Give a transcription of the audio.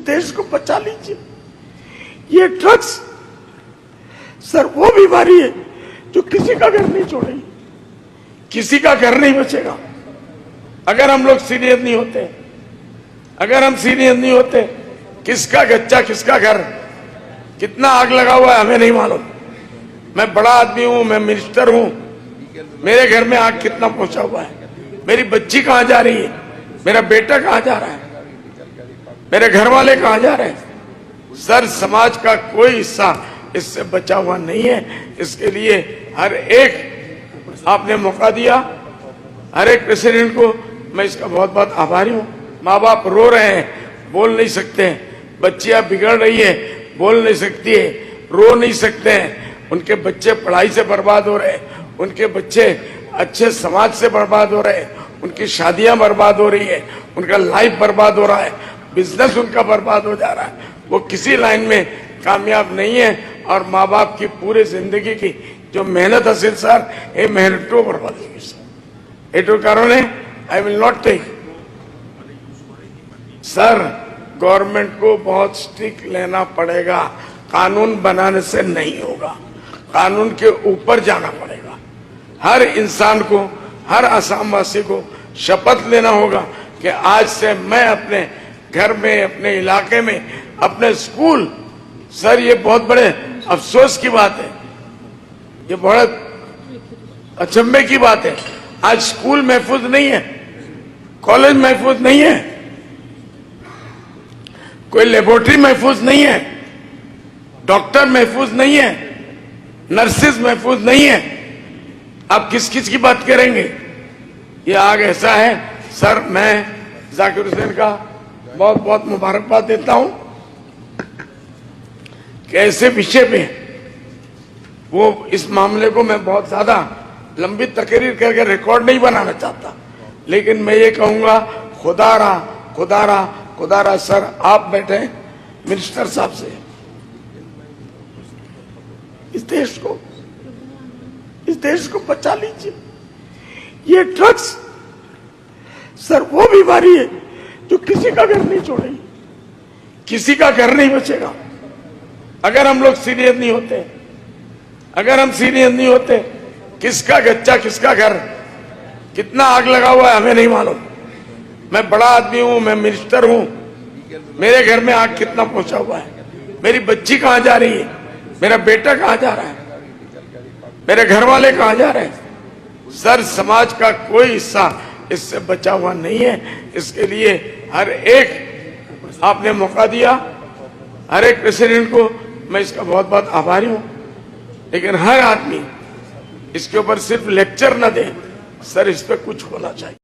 इस देश को बचा लीजिए। ये ड्रग्स सर वो बीमारी है जो किसी का घर नहीं छोड़ेगी, किसी का घर नहीं बचेगा अगर हम लोग सीरियस नहीं होते। अगर हम सीरियस नहीं होते, किसका बच्चा किसका घर, कितना आग लगा हुआ है हमें नहीं मालूम। मैं बड़ा आदमी हूं, मैं मिनिस्टर हूं, मेरे घर में आग कितना पहुंचा हुआ है, मेरी बच्ची कहां जा रही है, मेरा बेटा कहां जा रहा है, मेरे घर वाले कहां जा रहे हैं। सर समाज का कोई हिस्सा इससे बचा हुआ नहीं है। इसके लिए हर एक आपने मौका दिया, हर एक प्रेसिडेंट को मैं इसका बहुत बहुत आभारी हूं। माँ बाप रो रहे हैं, बोल नहीं सकते हैं, बच्चियां बिगड़ रही है, बोल नहीं सकती है, रो नहीं सकते हैं, उनके बच्चे पढ़ाई से बर्बाद हो रहे हैं, उनके बच्चे अच्छे समाज से बर्बाद हो रहे हैं, उनकी शादियां बर्बाद हो रही है, उनका लाइफ बर्बाद हो रहा है, बिजनेस उनका बर्बाद हो जा रहा है, वो किसी लाइन में कामयाब नहीं है। और माँ बाप की पूरी जिंदगी की जो मेहनत हासिल सर ये मेहनत को बर्बाद होगी सर। एटो कारण I will not take sir. Government को बहुत स्ट्रिक्ट लेना पड़ेगा, कानून बनाने से नहीं होगा, कानून के ऊपर जाना पड़ेगा। हर इंसान को, हर असम वासी को शपथ लेना होगा कि आज से मैं अपने घर में, अपने इलाके में, अपने स्कूल, सर ये बहुत बड़े अफसोस की बात है, ये बहुत अचंभे की बात है। आज स्कूल महफूज नहीं है, कॉलेज महफूज नहीं है, कोई लेबोरेटरी महफूज नहीं है, डॉक्टर महफूज नहीं है, नर्सेज महफूज नहीं है। आप किस किस की बात करेंगे? ये आग ऐसा है सर। मैं जाकिर हुसैन का बहुत बहुत मुबारकबाद देता हूं कि ऐसे विषय पे वो इस मामले को मैं बहुत ज्यादा लंबी तकरीर करके रिकॉर्ड नहीं बनाना चाहता, लेकिन मैं ये कहूंगा खुदारा खुदारा खुदारा सर आप बैठे मिनिस्टर साहब से इस देश को बचा लीजिए। ये ड्रग्स सर वो बीमारी है जो किसी का घर नहीं छोड़ेगी, किसी का घर नहीं बचेगा अगर हम लोग सीरियस नहीं होते। अगर हम सीरियस नहीं होते, किसका बच्चा किसका घर, कितना आग लगा हुआ है हमें नहीं मालूम। मैं बड़ा आदमी हूं, मैं मिनिस्टर हूं, मेरे घर में आग कितना पहुंचा हुआ है, मेरी बच्ची कहां जा रही है, मेरा बेटा कहां जा रहा है, मेरे घर वाले कहां जा रहे हैं। सर समाज का कोई हिस्सा इससे बचा हुआ नहीं है। इसके लिए हर एक आपने मौका दिया, हर एक प्रेसिडेंट को मैं इसका बहुत बहुत आभारी हूं। लेकिन हर आदमी इसके ऊपर सिर्फ लेक्चर न दे सर, इस पे कुछ होना चाहिए।